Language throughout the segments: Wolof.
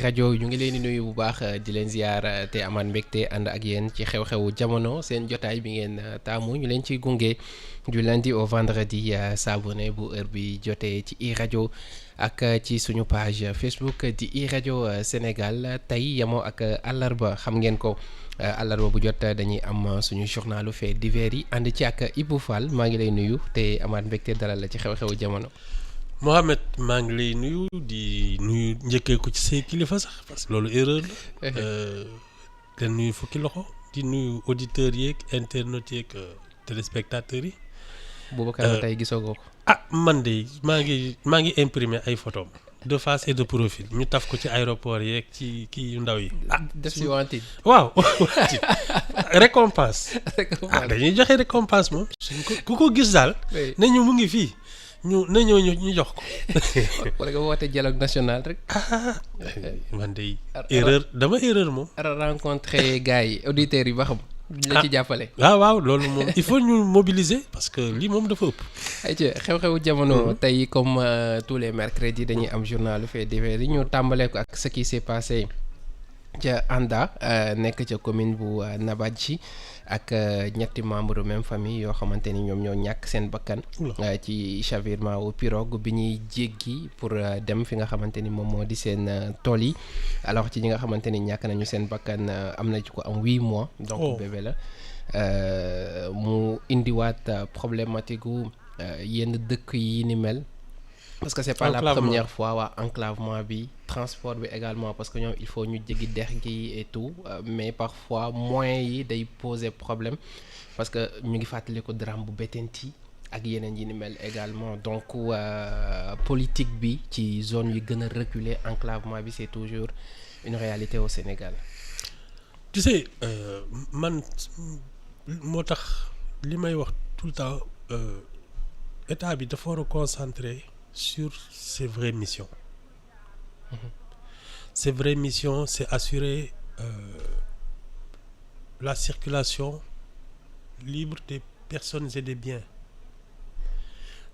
rajo ñu ngi leen di nuyu bu baax di leen ziar te amaan mbégte ànd ak yéen ci xew-xewu jamono seen jotaay bi ngeen taamu ñu leen ciy gunge du lundi au vendredi saa bu ne bu heure bi jotee ci i rajo ak ci suñu page Facebook di i rajo Sénégal tey yemoo ak àllarba xam ngeen ko àllarba bu jot dañuy am suñu journalu fait divers yi ànd ci ak Ibou Fall maa ngi lay nuyu te amaat mbégte dalal la ci xew-xewu jamono. Mohamed maa ngi lay nuyu di nuyu njëkkee ko ci say kilifa sax parce que loolu erreur la. te nuyu fukki loxo di nuyu auditeurs yeeg internautes yeeg téléspectateurs yi. Boubacar tey gisoo ko. Man de maa ngi imprimer ay photos de face et de profil ñu taf ko ci aéroport yeeg ci kii yu ndaw yi. def si wantin. waaw wantin récompense. dañuy joxe récompense moom. suñ ko ku ko gis daal. nañu mu ngi fii. na ñëw ñu jox ko. wala nga woote dialogue national rek. man de erreur moom. rencontré gars yi auditeurs yi ba xam. la ci jàppale. waaw loolu moom il faut ñu mobiliser parce que lii moom dafa ëpp. ayca xew-xewu jamono tey comme tous les mercredis dañuy am journalu fait divers yi ñu tàmbalee ko ak ce qui s'est passé ca Anda nekk ca commune bu Nabadji ak ñetti membre même famille yoo xamante ni ñoom ñoo ñàkk seen bakkan ci chavirement au pirogue bi ñuy jéggi pour dem fi nga xamante ni moom moo di seen tool yi alors ci ñi nga xamante ni ñàkk nañu seen bakkan am na ci ko am 8 mois donc bébé la mu indiwaat problématique gu yenn dëkk yi ni mel parce que c'est pas la première fois waa enclavement bi transport bi également parce que ñoom il faut ñu jéggi dex gi et tout mais parfois moyens yi day poser problème parce que ñu ngi fàttali ko drame bu Bettenty ak yeneen yi ni mel également donc politique bi ci zone yi gën a reculé enclavement bi c'est toujours une réalité au Sénégal. Tu sais man moo tax li may wax tout le temps état bi dafa war a concentrer sur ses vraies missions. Ses vraies missions, c'est assurer la circulation libre des personnes et des biens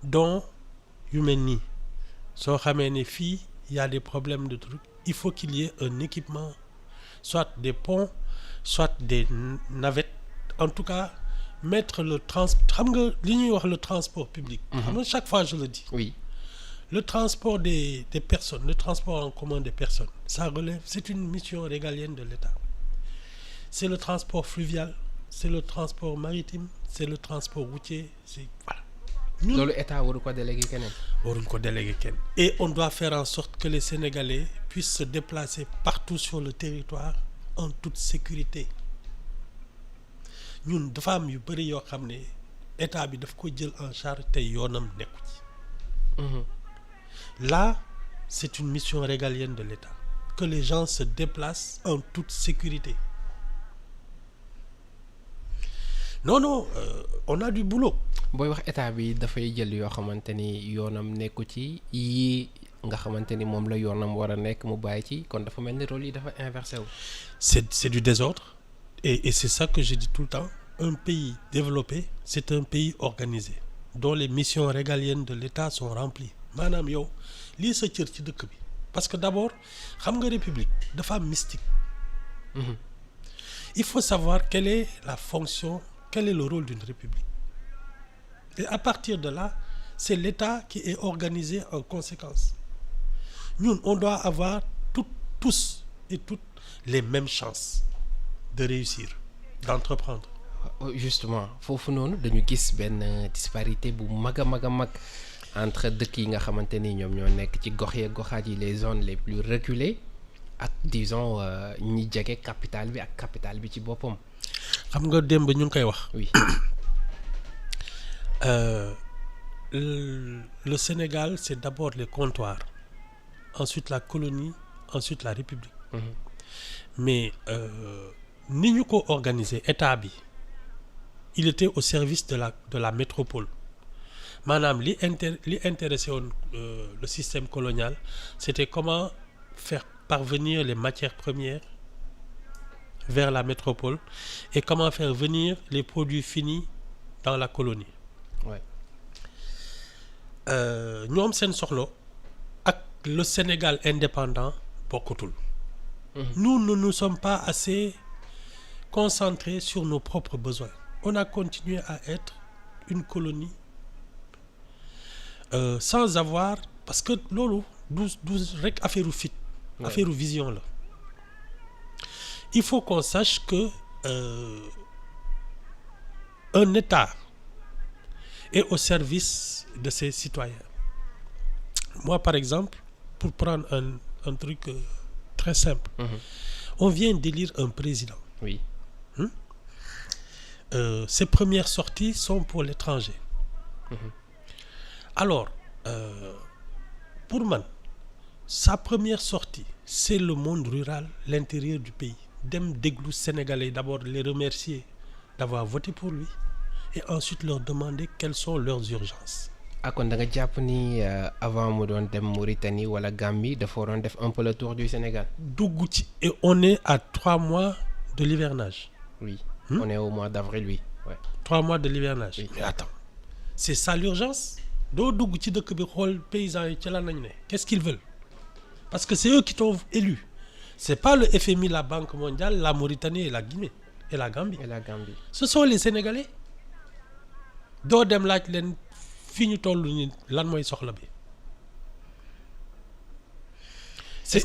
dont yu mel nii soo xamee ne fii y a des problèmes de trucs il faut qu'il y ait un équipement soit des ponts soit des navettes en tout cas mettre le xam nga li ñuy wax le transport public. Xam nga chaque fois je le dis. Oui. Le transport des personnes, le transport en commun des personnes, ça relève, c'est une mission régalienne de l'État. C'est le transport fluvial, c'est le transport maritime, c'est le transport routier, c'est voilà. Loolu état waru ko déléguer keneen. Waruñ ko déléguer kenn. Et on doit faire en sorte que les Sénégalais puissent se déplacer partout sur le territoire en toute sécurité. Ñun dafa am yu bëri yoo xam ne état bi daf ko jël en charge te yoonam nekku ci. Là, c'est une mission régalienne de l'État. Que les gens se déplacent en toute sécurité. Non, on a du boulot. booy wax état bi dafay jël yoo xamante ni yoonam nekku ci yii nga xamante ni moom la yoonam war a nekk mu bàyyi ci kon dafa mel ni rôle yi dafa inversé wu. C'est du désordre. Et c'est ça que je dis tout le temps. Un pays développé, c'est un pays organisé, dont les missions régaliennes de l'État sont remplies. Maanaam yow lii sa cër ci dëkk bi parce que d'abord xam nga république dafa am mystique. Il faut savoir quelle est la fonction, quel est le rôle d'une république. Et à partir de là, c'est l'État qui est organisé en conséquence. Ñun on doit avoir tous et toutes les mêmes chances de réussir, d'entreprendre. Justement foofu noonu dañu gis benn disparité bu mag a mag entre dëkk yi nga xamante ni ñoom ñoo nekk ci gox yeeg goxaat yi les zones les plus reculées ak disons ñi jege capitale bi ak capitale bi ci boppam. xam nga démb ñu ngi koy wax. Oui. Le Sénégal c'est d'abord les comptoirs, ensuite la colonie, ensuite la République. Mais ni ñu ko organiser état bi il était au service de la métropole. Maanaam li intéressé woon le système colonial c'était comment faire parvenir les matières premières vers la métropole et comment faire venir les produits finis dans la colonie. Ouais. ñoom seen soxla ak le Sénégal indépendant bokkutul. Nous ne nous sommes pas assez concentrés sur nos propres besoins. On a continué à être une colonie sans avoir, parce que loolu du rek affaire fit, affaire vision la. Il faut qu'on sache que un État est au service de ses citoyens. Moi, par exemple, pour prendre un truc très simple, on vient d'élire un président. Oui. Ses premières sorties sont pour l'étranger. Alors, pour moi, sa première sortie, c'est le monde rural, l'intérieur du pays. Dem déglu Sénégalais, d'abord les remercier d'avoir voté pour lui et ensuite leur demander quelles sont leurs urgences. kon da nga jàpp ni avant mu doon dem Mauritanie wala Gambie dafa waroon def un peu le tour du Sénégal. dugg ci et on est à 3 mois de l'hivernage. Oui. On est au mois d'avril, oui. Ouais. 3 mois de l'hivernage. Oui. Mais attends, c'est ça l'urgence. doo dugg ci dëkk bi xool paysans yi ci lan nañu ne qu'est-ce qu'ils veulent, parce que c'est eux qui t'ont élu. C'est pas le FMI, la Banque mondiale, la Mauritanie et la Guinée et la Gambie. Ce sont les Sénégalais. doo dem laaj leen fi ñu toll ni lan mooy soxla bi.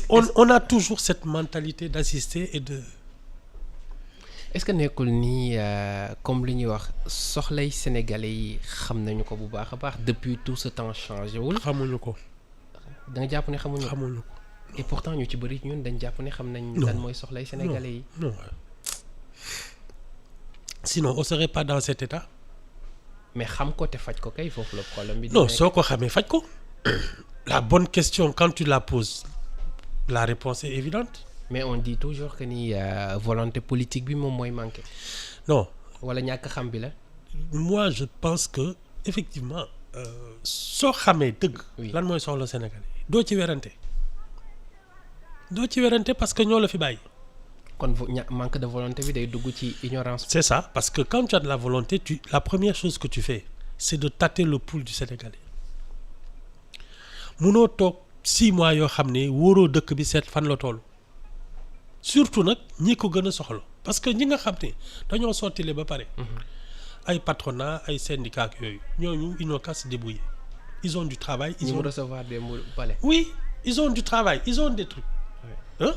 On a toujours cette mentalité d'assister et de. Est-ce que nekkul ni comme li ñuy wax soxlay Sénégalais yi xam nañu ko bu baax a baax depuis tout ce temps changé wul. xamuñu ko. da nga jàpp ne xamuñu ko. Et pourtant ñu ci bëri ñun dañ jàpp ne xam nañ lan mooy soxlay Sénégalais yi. Non. Sinon on serait pas dans cet état. Mais xam ko te faj ko kay foofu le problème bi. Non, soo ko xamee faj ko. La bonne question quand tu la poses, la réponse est évidente. Mais on dit toujours que ni volonté politique bi moom mooy manqué. Non. Wala ñàkk xam bi la. Moi je pense que effectivement soo xamee dëgg. lan mooy soxla Sénégalais doo ci werante. Parce que ñoo la fi bàyyi. kon manque de volonté bi day dugg ci ignorance. C'est ça, parce que quand tu as de la volonté, la première chose que tu fais, c'est de tâter le pouls du Sénégalais. Munoo toog 6 mois yoo xam ne wóoroo dëkk bi seet fan la toll. Surtout nag ñi ko gën a soxla, parce que ñi nga xam ne dañoo sottile ba pare. ay patronat ay syndicats ak yooyu ñooñu ils n'ont qu'à se débrouiller. Ils ont du travail. Ils vont recevoir des palais. Oui, ils ont du travail, ils ont des trucs. Hein?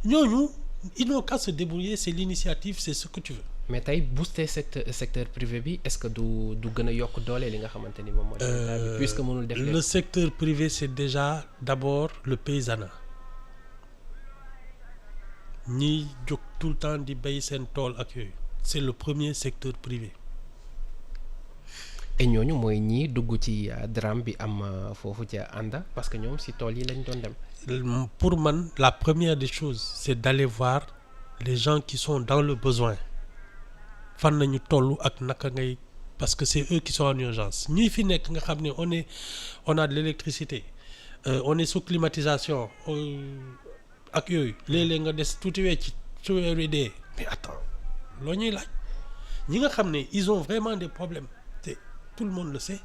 ñooñu ils n'ont qu'à se débrouiller, c'est l'initiative, c'est ce que tu veux. Mais tey booster secteur privé bi est-ce que du gën a yokk doole li nga xamante ni moom mooy. Puisque mënul def le secteur privé c'est déjà d'abord le paysanat. ñiy jóg tout le temps di bay seen tool ak yooyu c'est le premier secteur privé. Et ñooñu mooy ñii dugg ci drame bi am foofu ca Anda parce que ñoom si tool yi lañ doon dem. Pour man la première des choses c'est d'aller voir les gens qui sont dans le besoin fan nañu toll ak naka ngay, parce que c'est eux qui sont en urgence. ñi fi nekk nga xam ne on a de l'électricité, on est sous climatisation ak yooyu léeg-léeg nga des tuuti wecc su weer wi dee. Mais attends loo ñuy laaj ñi nga xam ne ils ont vraiment des problèmes te tout le monde le sait,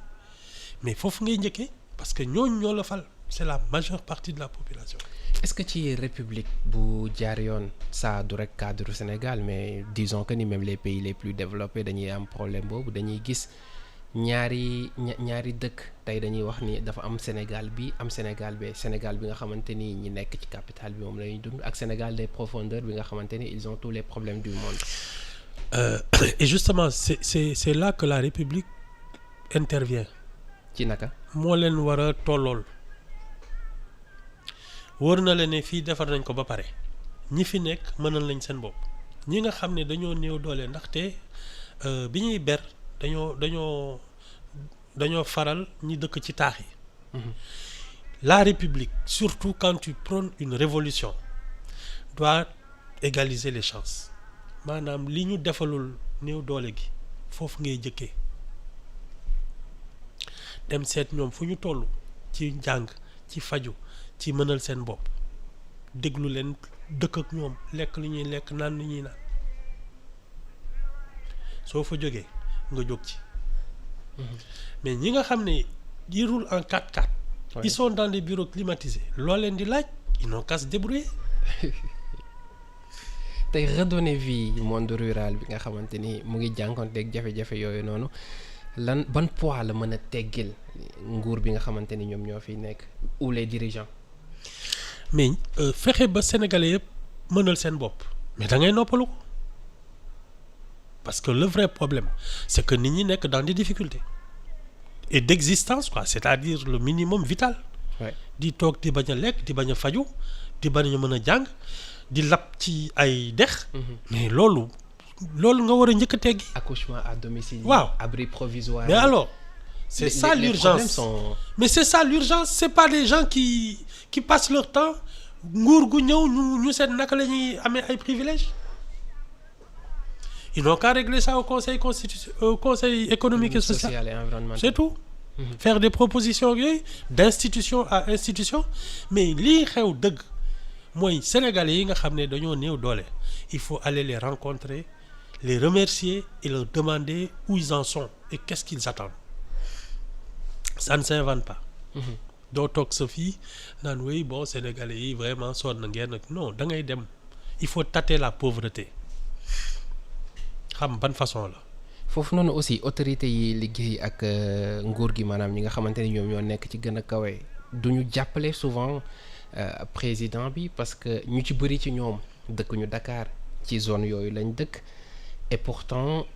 mais foofu ngay njëkkee parce que ñooñu ñoo la fal. C'est la majeure partie de la population. Est-ce que ci république bu jaar yoon ça du rek cadre Sénégal, mais disons que ni même les pays les plus développés dañuy am problème boobu, dañuy gis ñaari dëkk tey dañuy wax ni dafa am Sénégal bi am Sénégal bi nga xamante ni ñi nekk ci capitale bi moom la ñuy dund ak Sénégal des profondeurs bi nga xamante ni ils ont tous les problèmes du monde. Et justement c'est là que la république intervient. ci naka. moo leen war a tollool. wóor na leen ne fii defar nañ ko ba pare ñi fi nekk mënal lañ seen bopp ñi nga xam ne dañoo néew doole ndaxte bi ñuy ber dañoo faral ñi dëkk ci taax yi. La République, surtout quand tu prônes une révolution, doit égaliser les chances. Maanaam li ñu defalul néew doole gi foofu ngay jëkkee dem seet ñoom fu ñu toll ci njàng ci faju ci mënal seen bopp déglu leen dëkk ak ñoom lekk li ñuy lekk naan li ñuy naan soo fa jógee nga jóg ci. Mais ñi nga xam ne ils roulent en 4x4. Ils sont dans des bureaux climatisés loo leen di laaj ils n'ont qu'à se débrouiller. tey redonner vie monde rural bi nga xamante ni mu ngi jànkoonteeg jafe-jafe yooyu noonu lan ban poids la mën a teggil nguur bi nga xamante ni ñoom ñoo fiy nekk ou les dirigeants. mais fexe ba sénégalais yëpp mënal seen bopp mais da ngay noppalu ko parce que le vrai problème c'est que nit ñi nekk dans des difficultés et d'existence quoi, c'est-à-dire le minimum vital. di toog di bañ a lekk di bañ a faju di bañ a mën a jàng di lab ci ay dex. mais loolu nga war a njëkk a teggi. accouchement à domicile. waaw abri provisoire. mais alors c'est ça l'urgence. mais c'est ça l'urgence, c'est pas des gens qui passent leur temps nguur gu ñëw ñu seet naka la ñuy amee ay privilèges. Ils n'ont qu'à régler ça au conseil économique et social et environnemental. C'est tout. Faire des propositions d'institution à institution. Mais lii xew dëgg mooy sénégalais yi nga xam ne dañoo néew doole, il faut aller les rencontrer, les remercier et leur demander où ils en sont et qu'est-ce qu'ils attendent. Ça ne s'invente pas. doo toog sa fii naan oui bon sénégalais yi vraiment sonn na ngeen nag non da ngay dem, il faut tâter la pauvreté. xam ban façon la. foofu noonu aussi autorité yi liggéey ak nguur gi maanaam ñi nga xamante ni ñoom ñoo nekk ci gën a kawe du ñu jàppale souvent président bi parce que ñu ci bëri ci ñoom dëkk ñu Dakar ci zone yooyu lañ dëkk et pourtant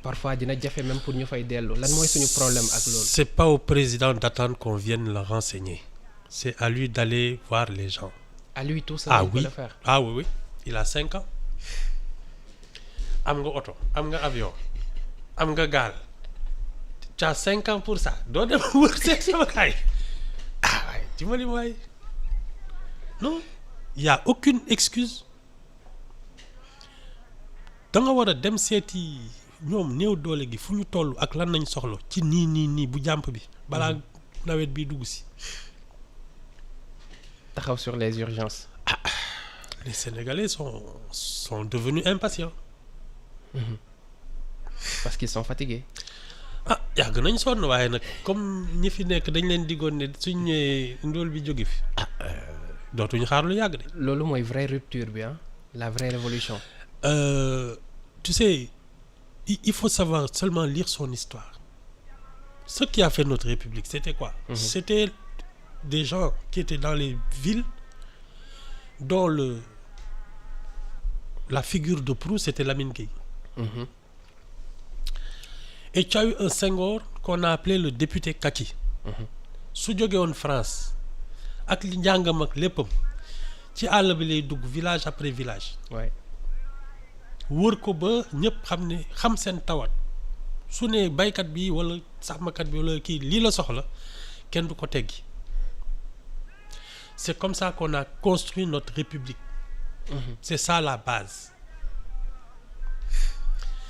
parfois dina jafe même pour ñu fay dellu lan mooy suñu problème ak loolu. C'est pas au président d'attendre qu'on vienne le renseigner, c'est à lui d'aller voir les gens. À lui tout seul. Ah il peut oui, le faire. ah oui, il a 5 ans. am nga oto am nga avion am nga gaal tu as 5 ans pour ça doo dem wër seet sama kaay waay dimbali waay non, il y a aucune excuse. da nga war a dem seeti ñoom néew doole gi fu ñu toll ak lan nañ soxla ci nii bu jàmp bi balaa nawet bi dugg si. taxaw sur les urgences. Les Sénégalais sont devenus impatients. Parce qu'ils sont fatigués. yàgg nañ sonn waaye nag comme ñi fi nekk dañ leen diggoon ne suñ ñëwee ndóol bi jóge fi dootuñu xaar lu yàgg de. loolu mooy vraie rupture bi la vraie révolution. Tu sais, il faut savoir seulement lire son histoire. Ce qui a fait notre République, c'était quoi? C'était des gens qui étaient dans les villes dont la figure de proue c'était Lamine Gueye. Et tu as eu un Senghor qu'on a appelé le député kaki. su jóge woon France ak li njàngam ak léppam ci àll bi lay dugg village après village. wër ko ba ñëpp xam seen tawat su ne baykat bi wala sàmmkat bi wala kii lii la soxla kenn du ko teggi. C'est comme ça qu'on a construit notre République. C'est ça la base.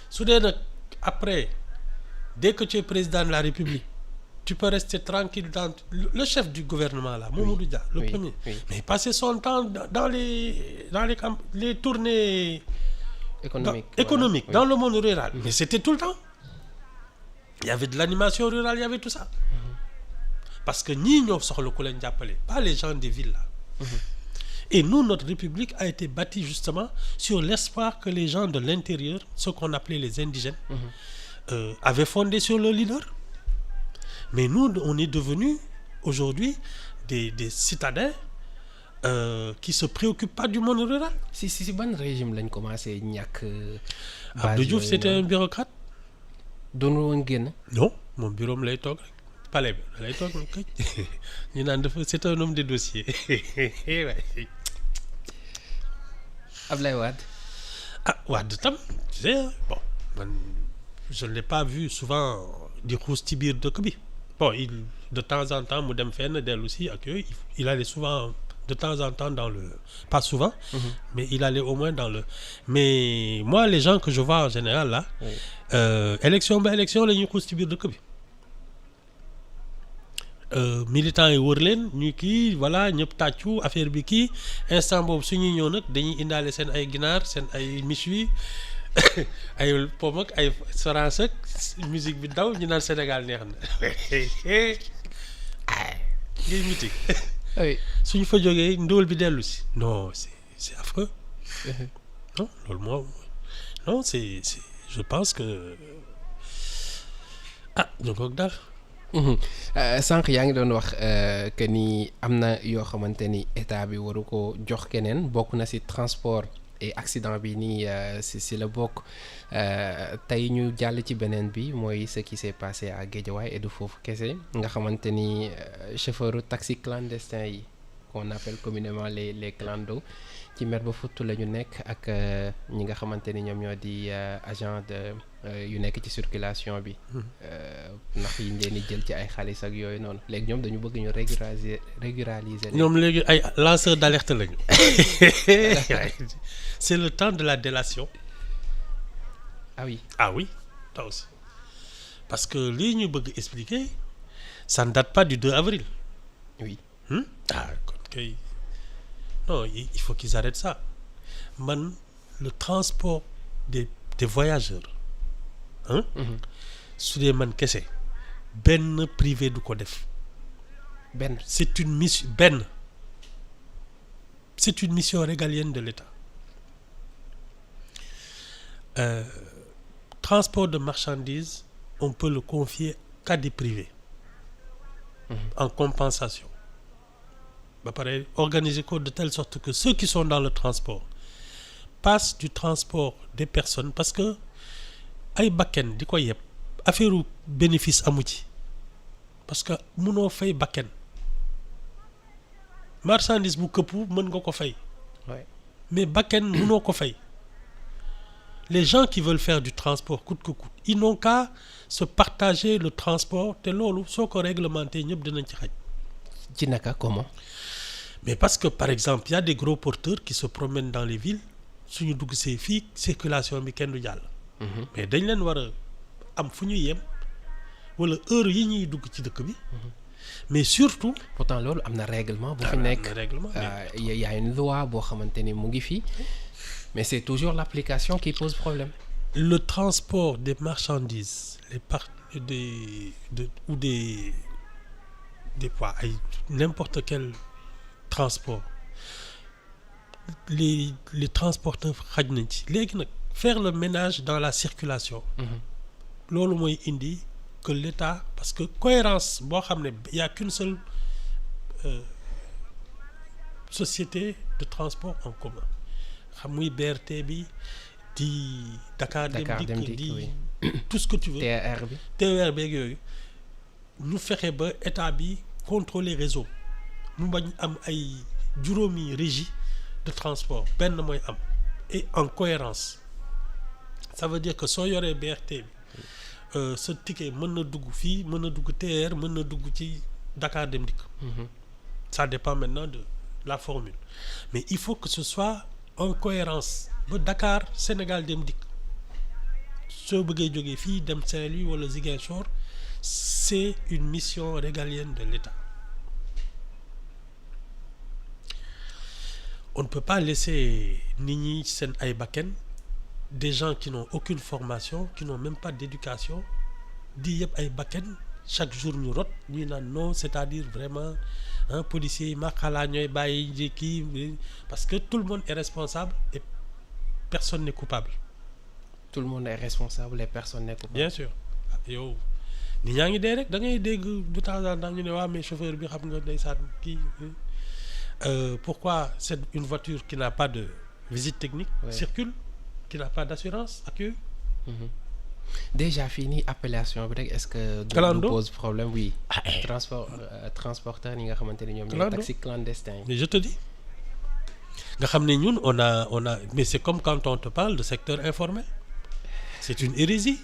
su dee nag après dès que tu es président de la République tu peux rester tranquille dans le chef du gouvernement là, Mamadou Dia, le premier. Mais passer son temps dans les tournées économique dans le monde rural. Mais c'était tout le temps. Il y avait de l'animation rurale, il y avait tout ça. Parce que ñii ñoo soxla ku leen jàppale, pas les gens des villes là. Et nous, notre République a été bâtie justement sur l'espoir que les gens de l'intérieur, ceux qu'on appelait les indigènes, avaient fondé sur le leader. Mais nous, on est devenus aujourd'hui des citadins qui se préoccupent pas du monde rural. Si ban régime lañ commencé ñàkk. Abdou Diouf c'était un bureaucrate. doonu woon génn. Non, moom bureau lay toog rek palais bi lay toog rek këj ñu naan dafa c'est un homme de dossier. Ablaye Wade. Wade tam tu sais bon man je ne l'ai pas vu souvent di xuus ci biir dëkk bi. Bon de temps en temps mu dem fenn dellu si ak yooyu il allait souvent de temps en temps dans le pas souvent mais il allait au moins dans le mais moi les gens que je vois en général là élection ba élection la ñuy xuus ci biir dëkk bi militants yi wër leen ñu kii voilà ñëpp tàccu affaire bi kii instant boobu suñuy ñëw nag dañuy indaale seen ay ginaar seen ay méchoui ay pom ak ay sorance ak musique bi daw ñu naan Sénégal neex na ngay miti suñu fa jógee ndóol bi dellu si non c'est affreux. non loolu moo non c'est je pense que ñu ngoog daal. sànq yaa ngi doon wax que ni am na yoo xamante ni état bi waru ko jox keneen bokk na ci transport et accident bi nii ci la bokk tey ñu jàll ci beneen bi mooy ce qui s'est passé à Guédiawaye et du foofu kese nga xamante ni chauffeur taxi clandestin yi qu'on appelle communément les clandos ci mer ba futt la ñu nekk ak ñi nga xamante ni ñoom ñoo di agent de yu nekk ci circulation bi ndax yi leen di jël ci ay xaalis ak yooyu noonu léegi ñoom dañu bëgg ñu régulariser ñoom léegi ay lanceurs d'alerte lañu. C'est le temps de la délation. Ah oui. Ah oui, toi aussi. Parce que lii ñu bëgg expliquer ça ne date pas du 2 avril. Oui. Ah kon kay non il faut qu'ils arrêtent ça. Man le transport des voyageurs su dee man kese benn privé du ko def. benn c'est une mission régalienne de l'État. Transport de marchandises on peut le confier qu'à des privés en compensation ba pare organiser ko de telle sorte que ceux qui sont dans le transport passent du transport des personnes parce que ay bakken di ko yeb affaire bénéfice amu ci parce que mënoo fay bakken marchandise bu këppu mën nga ko fay mais bakken mënoo ko fay. Les gens qui veulent faire du transport coûte que coûte ils n'ont qu'à se partager le transport te loolu soo ko réglementé ñëpp dinañ ci xaj. ci naka comment. Mais parce que par exemple il y a des gros porteurs qui se promènent dans les villes suñu dugg see fii circulation bi kenn du jàll. Mais dañ leen war a am fu ñu yem wala heure yi ñuy dugg ci dëkk bi. Mais surtout. pourtant loolu am na règlement bu fi nekk. règlement y a une loi boo xamante ni mu ngi fi. Mais c'est toujours l'application qui pose problème. Le transport des marchandises ou des poids ay n'importe quel transport les transporteurs xaj nañ ci léegi nag faire le ménage dans la circulation. loolu mooy indi que l'État parce que cohérence boo xam ne y a qu'une seule société de transport en commun. xam muy BRT bi di Dakar Dem Dikk di tout ce que tu veux. TER beeg yooyu ñu fexe ba état bi contrôler réseau mu bañ am ay juróomi régie de transport benn mooy am et en cohérence ça veut dire que soo yoree BRT bi sa ticket mën na dugg fii mën na dugg TER mën na dugg ci Dakar Dem Dikk. Ça dépend maintenant de la formule mais il faut que ce soit en cohérence ba Dakar Sénégal Dem Dikk soo bëggee jógee fii dem Saint-Louis wala Ziguinchor c'est une mission régalienne de l'État. On ne peut pas laisser nit ñi seen ay bakken des gens qui n'ont aucune formation qui n'ont même pas d'éducation di yëpp ay bakken chaque jour ñu rot ñuy naan non c'est-à-dire vraiment policiers yi ma xalaa ñooy bàyyi di kii parce que tout le monde est responsable et personne n'est coupable. Tout le monde est responsable et personne n'est coupable. Bien sûr yow nit ñaa ngi dee rek da ngay dégg de temps en temps ñu ne waa mais chauffeur bi xam nga ndeysaan kii pourquoi c'est une voiture qui n'a pas de visite technique. circule qui n'a pas d'assurance ak yooyu. Déjà fii nii appellation bi rek est-ce que. Clando du pose problème oui. transporteur yi nga xamante ne ñoom ñooy taxi clandestin yi. Mais je te dis nga xam ne ñun on a mais c'est comme quand on te parle de secteur informel c'est une hérésie.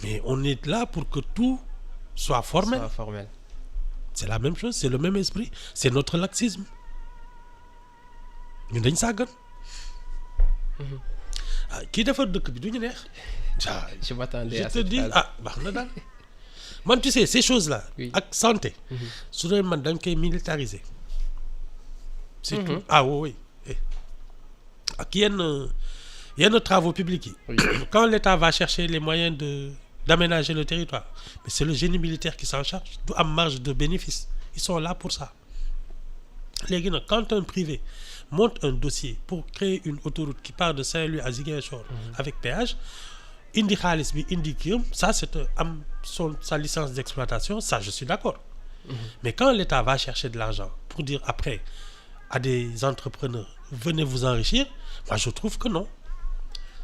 Mais on est là pour que tout soit formel. C'est la même chose c'est le même esprit c'est notre laxisme ñun dañ sàggan. kii defar dëkk bi du ñu neex. je m'attendais à te dis baax na daal man tu sais ces choses là. ak santé. su dee man dañ koy militariser. c'est tout oui. ak yenn travaux publics yi. Quand l'État va chercher les moyens d'aménager le territoire mais c'est le génie militaire qui s'en charge du am marge de bénéfice ils sont là pour ça. Léegi nag quand un privé monte un dossier pour créer une autoroute qui part de Saint-Louis à Ziguinchor avec péage, indi xaalis bi indi kiyam, ça c'est am sa licence d'exploitation, ça je suis d'accord. Mais quand l'État va chercher de l'argent pour dire après à des entrepreneurs, venez vous enrichir, moi je trouve que non.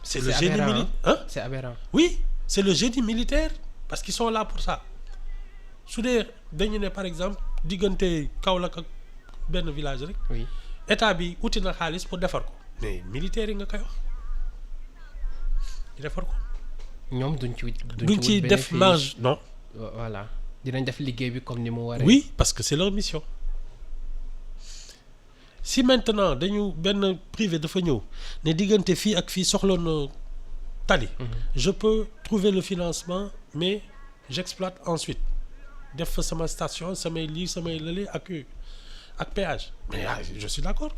C'est le génie militaire. Hein? C'est aberrant. Oui, c'est le génie militaire parce qu'ils sont là pour ça. Su dee dañu ne par exemple diggante Kaolack ak benn village rek. Oui. État bi uti na xaalis pour defar ko. Mais militaire yi nga koy wax ñu defar ko. ñoom duñ ci def marge non. Voilà dinañ def liggéey bi comme ni mu waree. Oui, parce que c'est leur mission. Si maintenant dañu benn privé dafa ñëw ne diggante fii ak fii soxla na tali. Je peux trouver le financement mais j'exploite ensuite def fa sama station samay lii samay lële ak péage. Mais je suis d'accord.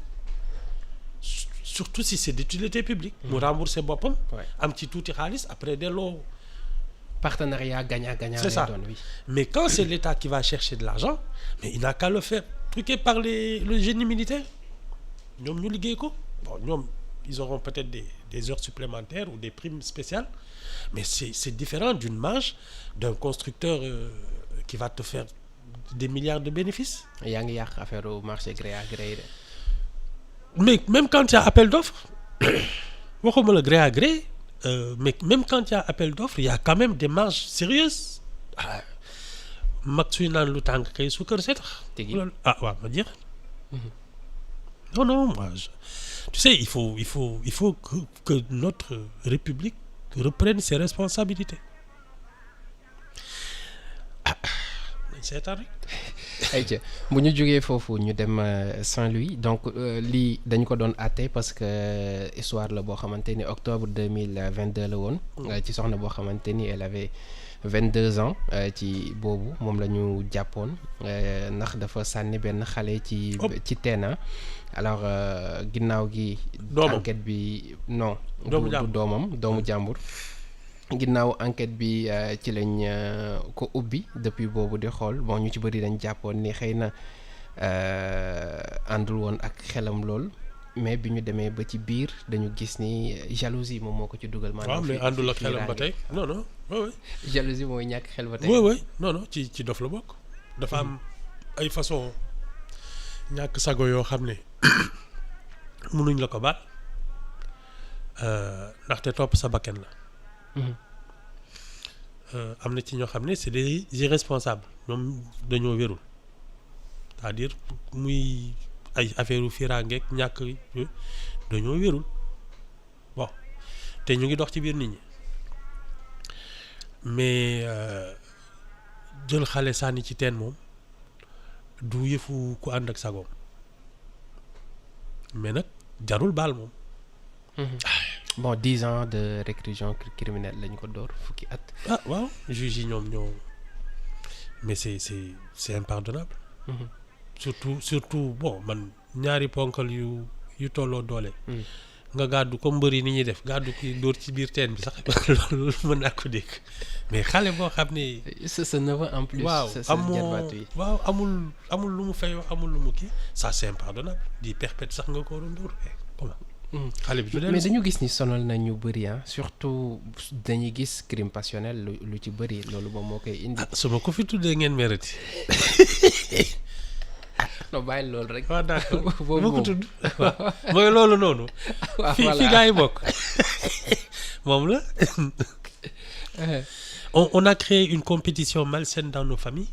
Surtout si c'est d'utilité publique. mu rembourser boppam. am ci tuuti xaalis après delloo. Partenariat gagnant-gagnant. C'est ça. Oui. Mais quand c'est l'État qui va chercher de l'argent, mais il n'a qu'à le faire truqué par le génie militaire. ñoom ñu liggéey ko bon ñoom ils auront peut-être des heures supplémentaires ou des primes spéciales, mais c'est différent d'une marge d'un constructeur qui va te faire des milliards de bénéfices. yaa ngi yàq affaire au marché gré à gré de. Mais même quand il y a appel d'offres waxuma la gré à gré mais même quand il y a appel d'offres il y a quand même des marges sérieuses mag suy naan lu tàng kay suukar see tax. Ah waaw ma jeex. Non moi tu sais il faut que notre République reprenne ses responsabilités. seetaan rek. ayca bu ñu jógee foofu ñu dem Saint-Louis donc lii dañ ko doon àtte parce que histoire la boo xamante ni octobre 2022 la woon. ci soxna boo xamante ni elle avait 22 ans ci boobu moom la ñu jàppoon ndax dafa sànni benn xale ci teena alors ginnaaw gi. enquête bi non. doomu jàmbur. ginnaaw enquête bi ci lañ ko ubbi depuis boobu di xool bon ñu ci bëri dañ jàppoon ni xëy na àndul woon ak xelam lool mais bi ñu demee ba ci biir dañu gis ni jalousie moom moo ko ci dugal. maanaam mais àndul ak xelam ba tey non oui. jalousie mooy ñàkk xel ba tey. oui non ci dof la bokk. dafa am ay façon ñàkk sago yoo xam ne mënuñ la ko baal ndaxte topp sa bakken la. am na ci ñoo xam ne c'est des irresponsables ñoom dañoo wérul c'est-à-dire muy ay affaire u firangeek ñàkk dañoo wérul bon te ñu ngi dox ci biir nit ñi mais jël xale sànni ci teen moom du yëfu ku ànd ak sagoom mais nag jarul baal moom. Bon 10 ans de réclusion criminelle lañ ko door fukki at. Ah waaw juge yi ñoom ñoo mais c'est impardonnable. surtout bon man ñaari ponkal yu tolloo doole. nga gàddu comme mbëri ni ñuy def gàddu ki dóor ci biir teen bi sax loolu mën naa ko dégg mais xale boo xam ne. sa neveu en plus. waaw amul lu mu fayoo amul lu mu kii ça c'est impardonnable di perpète sax nga ko waroon dóor comment. xale bi mais dañu gis ni sonal na ñu bëri surtout dañuy gis crime passionnel lu ci bëri loolu moom moo koy indi. su ma ko fi tuddee ngeen mérite. non bàyyi loolu rek. waaw d'accord boo ko tudd. mooy loolu noonu. waaw fi gaa yi bokk. moom la. on a créé une compétition malsaine dans nos familles.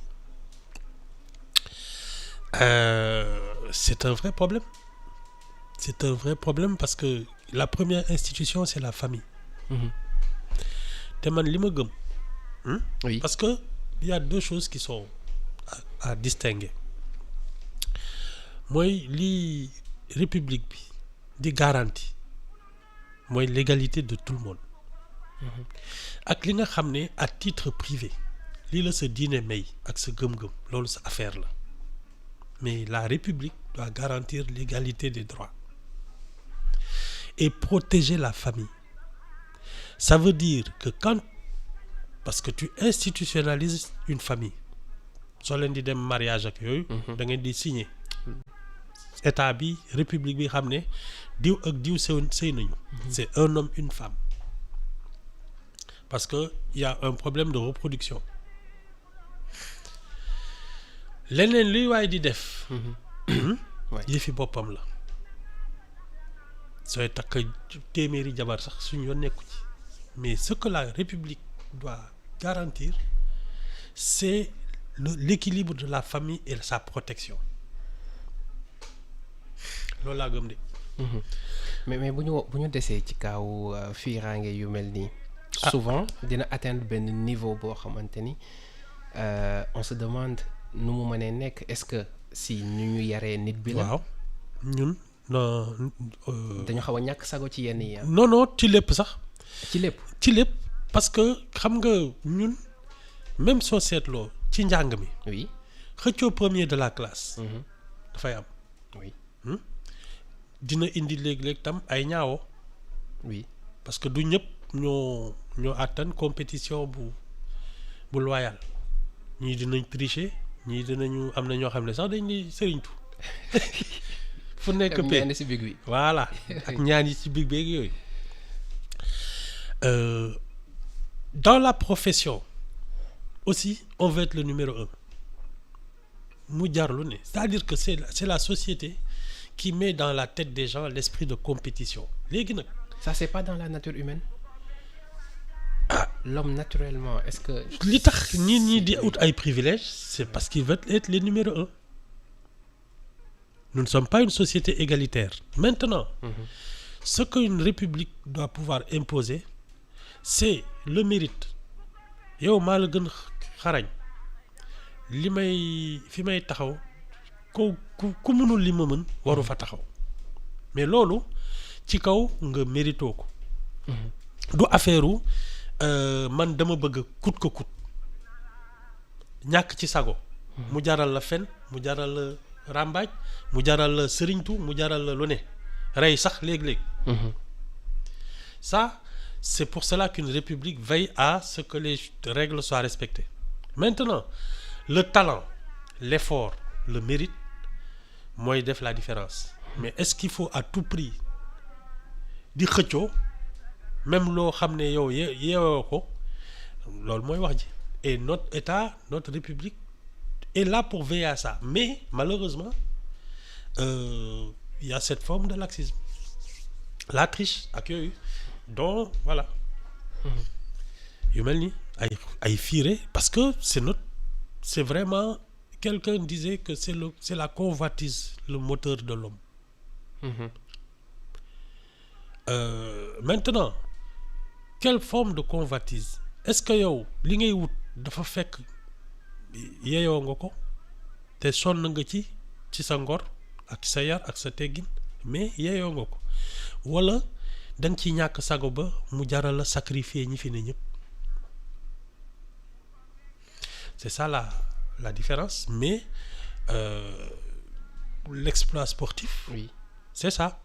C'est un vrai problème. C'est un vrai problème parce que la première institution c'est la famille. te man li ma gëm. Oui. Parce que il y a deux choses qui sont à distinguer. mooy lii république bi di garantie mooy l'égalité de tout le monde. ak li nga xam ne à titre privé lii la sa diine may ak sa gëm-gëm loolu sa affaire la mais la république doit garantir l'égalité des droits et protéger la famille. Ça veut dire que parce que tu institutionnalises une famille soo leen di dem mariage ak yooyu da ngeen di signer état bi république bi xam ne diw ak diw sëy nañu. C'est un homme une femme parce que y a un problème de reproduction leneen luy waay di def. yëfi boppam la sooy takk téeméeri jabar sax suñu yoon nekku ci mais ce que la république doit garantir c'est l'équilibre de la famille et sa protection loolu laa gëm de. mais bu ñu desee ci kaw fiiraange yu mel nii. souvent dina atteindre benn niveau boo xamante ni on se demande nu mu mënee nekk est-ce que si nu ñu yaree nit bi la. waaw ñun dañu xaw a ñàkk sago ci yenn yi. non ci lépp sax. ci lépp parce que xam nga ñun même soo seetloo ci njàng mi. oui xëccoo premier de la classe. dafay am. oui. dina indi léeg-léeg tam ay ñaawo. oui parce que du ñëpp ñoo àttan compétition bu loyal ñii dinañ tricher ñii dinañu am na ñoo xam ne sax dañ di sëriñtu fu nekk ñaan ci big bi. voilà ak ñaan yi ci big beeg yooyu. Dans la profession aussi on veut être le numéro 1 mu jar lu ne c'est-à-dire que c'est la société qui met dans la tête des gens l'esprit de compétition léegi nag. Ça c'est pas dans la nature humaine. L'homme naturellement est-ce que. li tax ñi di ut ay privilèges c'est parce qu'ils veulent être les numéro 1. Nous ne sommes pas une société égalitaire. Maintenant, ce qu'une république doit pouvoir imposer, c'est le mérite. yow maa la gën xarañ fi may taxaw ku mënul li ma mën waru fa taxaw mais loolu ci kaw nga mérito ko. du affaire man dama bëgg coûte que coûte ñàkk ci sago. mu jaral la fen mu jaral la ràmbaaj mu jaral la sëriñtu mu jaral la lu ne rey sax léeg-léeg. Ça c'est pour cela qu'une république veille à ce que les règles soient respectées. Maintenant le talent l'effort le mérite mooy def la différence. Mais est-ce qu'il faut à tout prix di xëccoo même loo xam ne yow yeewoo ko loolu mooy wax ji. Et notre État notre République est là pour veiller à ça mais malheureusement il y a cette forme de laxisme la triche ak yooyu donc voilà yu mel ni ay fiire parce que c'est vraiment quelqu'un disait que c'est la convoitise le moteur de l'homme. Maintenant quelle forme de convoitise est-ce que yow li ngay wut dafa fekk yeyoo nga ko te sonn nga ci sa ngor ak sa yar ak sa teggin mais yeyoo nga ko wala da nga ci ñàkk sago ba mu jaral la sacrifier ñi fi ne ñëpp. C'est ça la différence mais l'exploit sportif. Oui. C'est ça.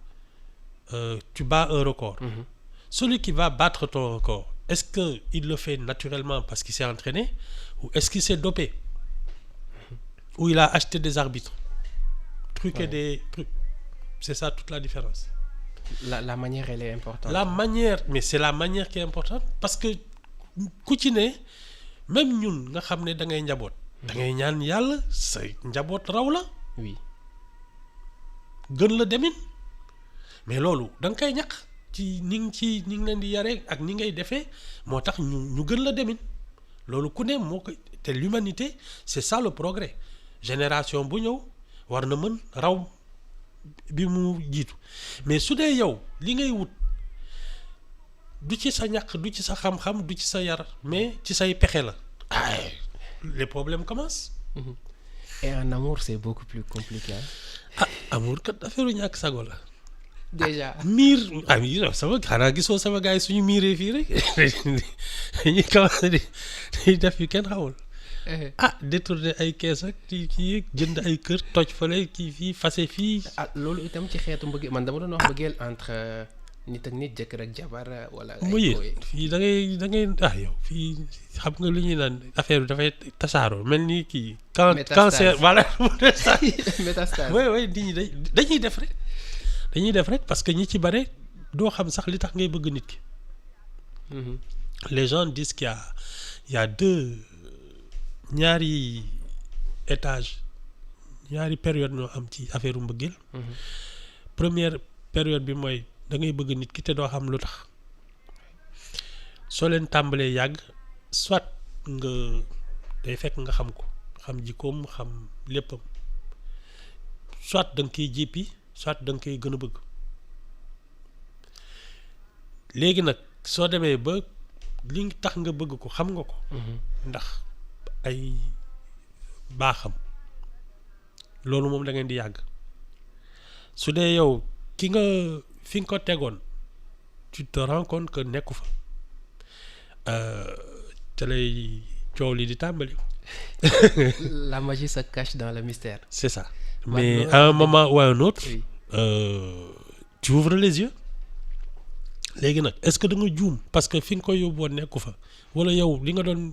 Tu bats un record. Celui qui va battre ton record est-ce que il le fait naturellement parce qu'il s'est entraîné ou est-ce qu'il s'est dopé ou il a acheté des arbitres truqué des trucs. C'est ça toute la différence. La manière elle est importante. La manière mais c'est la manière qui est importante parce que ku ci ne même ñun nga xam ne da ngay njaboot. da ngay ñaan yàlla sa njaboot raw la. oui. gën la demin mais loolu da nga koy ñàkk ci ni nga leen di yaree ak ni ngay defee moo tax ñu gën la demin loolu ku ne moo koy te l'humanité c'est ça le progrès génération bu ñëw war na mën raw bi mu jiitu mais su dee yow li ngay wut du ci sa ñàkk du ci sa xam-xam du ci sa yar mais ci say pexe la les problèmes commencent. Et en amour c'est beaucoup plus compliqué. Amour kat affaire u ñàkk sago la. Déjà miir sama xanaa gisoo sama gars yi suñu miiree fii rek dañuy commencé di def yu kenn xamul. Détourner ay kees ak kii jënd ay kër toj fële kii fii fase fii. loolu itam ci xeetu mbëggeel man dama doon wax mbëggeel entre nit ak nit, jëkkër ak jabar wala ay muy koy. fii da ngay yow fii xam nga lu ñuy naan affaire bi dafay tasaaroo mel ni kii. cancer voilà. métastase. oui nit ñi dañuy def rek. dañuy def rek parce que ñi ci bare doo xam sax li tax ngay bëgg nit ki. Les gens disent qu'il y a deux ñaari étage ñaari période ñoo am ci affaire u mbëggeel. Première période bi mooy da ngay bëgg nit ki te doo xam lu tax soo leen tàmbalee yàgg soit nga day fekk nga xam ko xam jikkoom xam léppam soit da nga koy jéppi soit da nga koy gën a bëgg léegi nag soo demee ba li tax nga bëgg ko xam nga ko. ndax ay baaxam loolu moom da ngeen di yàgg su dee yow ki nga fi nga ko tegoon tu te rends compte que nekku fa te lay coow li di tàmbali. La magie se cache dans le mystère. C'est ça. Mais à un moment ou à un autre, oui. Tu ouvres les yeux. léegi nag est-ce que da nga juum parce que fi nga koy yóbbuwoon nekku fa wala yow li nga doon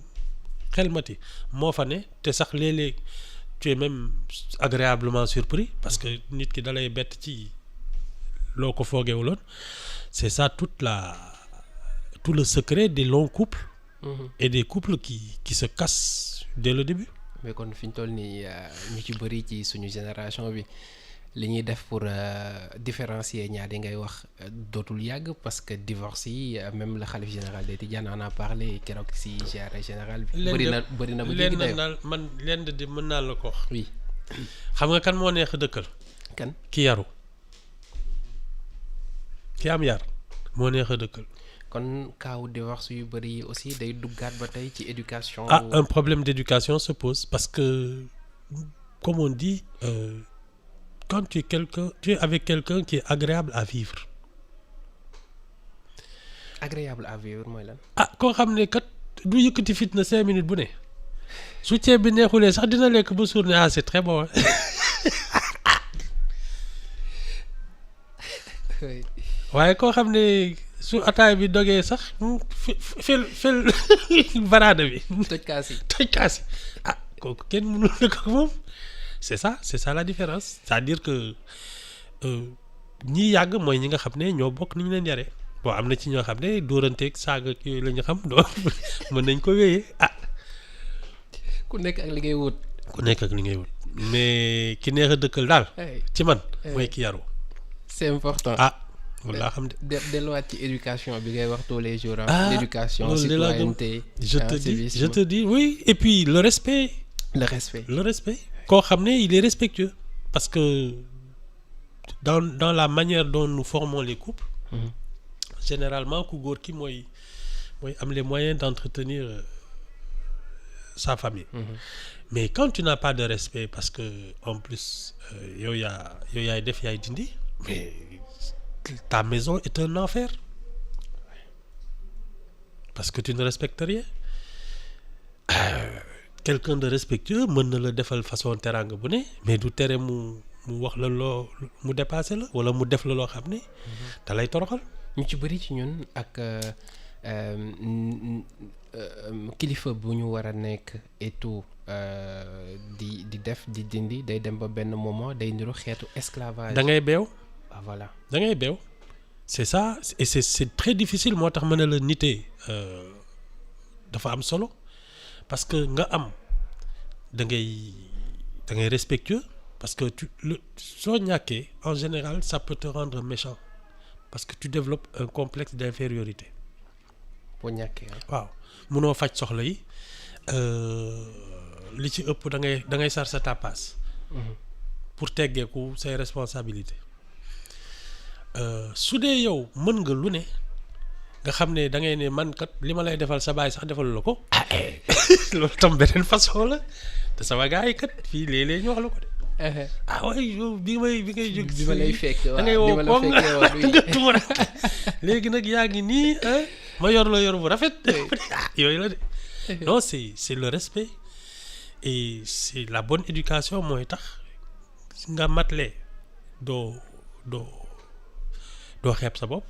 xelmati moo fa ne te sax léeg-léeg tu es même agréablement surpris parce que nit ki da lay bett ci loo ko foogewuloon. C'est ça tout le secret des longs couples. Et des couples qui se cassent dès le début. mais kon fi ñu toll nii ñu ci bëri ci suñu génération bi li ñuy def pour différencier ñaar yi ngay wax dootul yàgg parce que divorce yi même le khalife général des Tidianes en a parlé keroog si ziara général bi. bëri na bu jéggi dayoo man lenn di mën naa la ko wax. oui. xam nga kan moo neex a dëkkal. kan ki yaru ki am yar moo neex a dëkkal. kon kaaw divorce yu bëri yi aussi day duggaat ba tey ci éducation. Un problème d'éducation se pose parce que comme on dit quand tu es avec quelqu'un qui est agréable à vivre. agréable à vivre mooy lan. koo xam ne kat du yëkkati fitna 5 minutes bu ne su ceeb bi neexulee sax dina lekk ba suur ne c'est très bon. waaye koo xam ne su ataay bi dogee sax fel baraada bi. toj kaas yi kooku kenn mënul dëkk ak moom. c'est ça la différence c'est-à-dire que ñi yàgg mooy ñi nga xam ne ñoo bokk ni ñu leen yare bon am na ci ñoo xam ne dóoranteeg saaga yooyu la ñu xam doo mën nañ ko wéyee ku nekk ak li ngay wut. mais ki neex a dëkkal daal. ci man mooy ki yaru. c'est important. walla xam de delluwaat ci éducation bi ngay wax tous les jours. l'éducation citoyenneté. je te dis oui et puis le respect. koo xam ne il est respectueux parce que dans la manière dont nous formons les couples. Généralement ku góor ki mooy am les moyens d'entretenir sa famille. Mais quand tu n'as pas de respect parce que en plus yow yaay def yaay dindi mais ta maison est un enfer parce que tu ne respectes rien. Quelqu'un de respectueux mën na la defal façon teraanga bu ne mais du tere mu wax la loo mu dépassé la wala mu def la loo xam ne da lay toroxal. ñu ci bëri ci ñun ak kilifa bu ñu war a nekk et tout di def di dindi day dem ba benn moment day niru xeetu esclavage. da ngay beew. Voilà da ngay beew. c'est ça et c'est très difficile moo tax ma ne la nitee dafa am solo. Parce que nga am da ngay respectueux parce que soo ñàkkee en général ça peut te rendre méchant parce que tu développes un complexe d'infériorité. boo ñàkkee waaw munoo faj soxla yi li ci ëpp da ngay sar sa tapas. pour teggeeku say responsabilités su dee yow mën nga lu ne. nga xam ne da ngay ne man kat li ma lay defal sa baay sax defalu la ko. loolu tam beneen façon la te sama gars yi kat fii léeg-léeg ñu wax la ko de. waaye yow bi ngay jóg. bi ma lay fekk da ngay woo koom nga tuura léegi nag yaa ngi nii ma yor la yor bu rafet. yooyu la de. non c'est le respect et c'est la bonne éducation mooy tax nga matle doo xeeb sa bopp.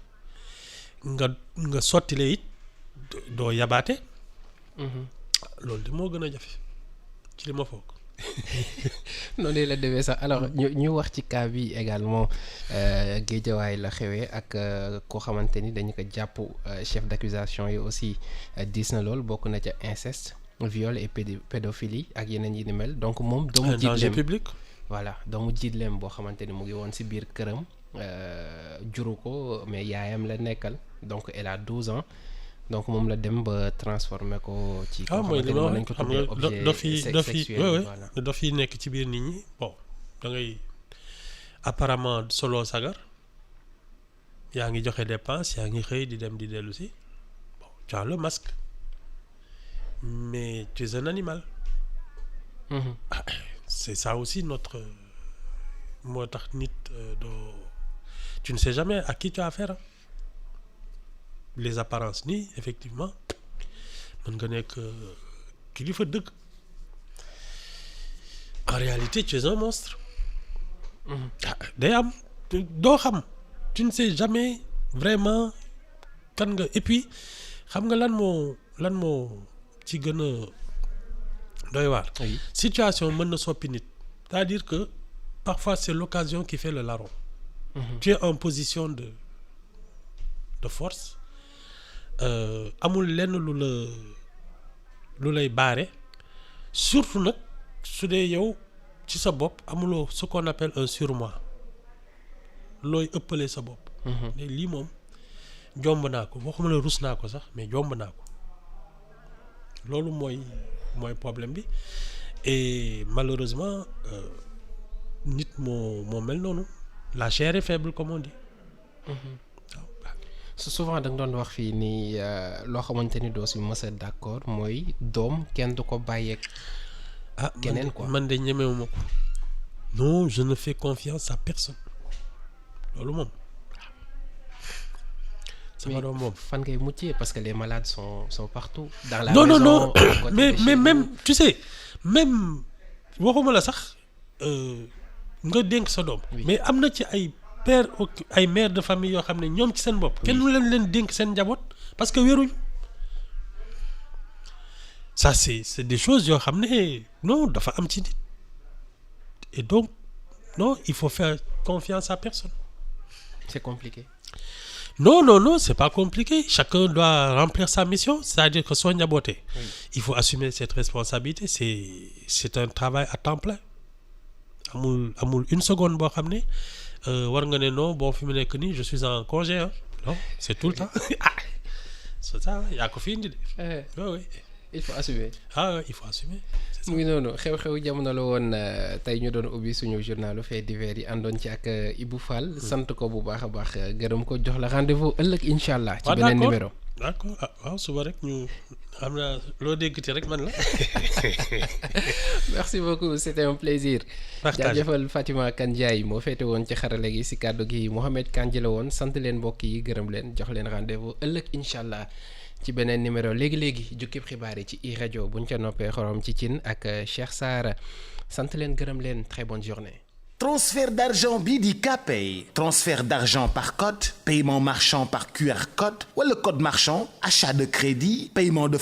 nga sottile it doo yabaate. loolu de moo gën a jafe ci li ma foog. noonu la demee sax alors ñu wax ci cas bi également Guédiawaye la xewee ak koo xamante ni dañu ko jàpp chef d'accusation yi aussi diis na lool bokk na ca inceste viol et pédophilie ak yeneen yi ni mel donc moom doomu danger public. voilà doomu jiitleem boo xamante ni mu ngi woon ci biir këram juru ko mais yaayam la nekkal donc elle a 12 ans donc moom la dem ba transformé ko ci. mooy li ma wax xam nga dof yi nekk ci biir nit ñi bon da ngay apparemment solo sagar yaa ngi joxe dépense yaa ngi xëy di dem di dellu si bon tu as le masque mais tu es un animal. C'est ça aussi notre moo tax nit doo tu ne sais jamais à qui tu as affaire. Les apparences nii effectivement mën nga nekk kilifa dëgg en réalité tu es un monstre. day am doo xam tu ne sais jamais vraiment kan nga et puis xam nga lan moo ci gën a doy waar. situation mën na soppi nit c'est-à-dire que parfois c'est l'occasion qui fait le larron. Tu es en position de force. Amul lenn lu lay baare surtout nag su dee yow ci sa bopp amuloo ce qu'on appelle un surmoi looy ëppalee sa bopp. mais lii moom jomb naa ko waxuma la rus naa ko sax mais jomb naa ko loolu mooy problème bi et malheureusement nit moo mel noonu la chair est faible comme on dit. souvent da nga doon wax fii nii loo xamante ni doo si mës a d'accord mooy doom kenn du ko bàyyeeg. keneen quoi man de ñemewuma ko. non je ne fais confiance à personne loolu moom. sama doom moom fan ngay muccee parce que les malades sont partout. dans la non maison non mais même tu sais même waxuma la sax nga dénk sa doom. mais am na ci ay mères de famille yoo xam ne ñoom ci seen bopp. kenn mu leen dénk seen njaboot parce que wéruñ. ça c'est des choses yoo xam ne non dafa am ci nit et donc non il faut faire confiance à personne. c'est compliqué. non c'est pas compliqué chacun doit remplir sa mission c'est-à-dire que soo njabootee. il faut assumer cette responsabilité c'est un travail à temps plein amul une seconde boo xam ne. war nga ne non bon fi mu nekk nii je suis en congé non c'est tout le temps c'est ça yaa ko fi indi de. oui il faut assumer. Il faut assumer. mu ngi noonu xew-xew jamono la woon tey ñu doon ubbi suñu journalu faits divers yi àndoon ci ak Ibou Fall. sant ko bu baax a baax gërëm ko jox la rendez-vous ëllëg incha allah. ci beneen numéro. d'accord waaw suba rek ñu xam naa loo déggati rek man la. merci beaucoup c'était un plaisir. jaajëfal Fatima Kandiaye moo féete woon ci xarale gi si kàddu gi Mohamed Kandji la woon sant leen mbokk yi gërëm leen jox leen rendez-vous ëllëg incha allah ci beneen numéro léegi jukkib xibaar yi ci iRadio buñ ca noppee xorom ci cin ak Cheikh Sarr sant leen gërëm leen très bonne journée. Transfert d'argent bi di Kpay transfert d'argent par code paiement marchand par QR code wala code marchand achat de crédit paiement de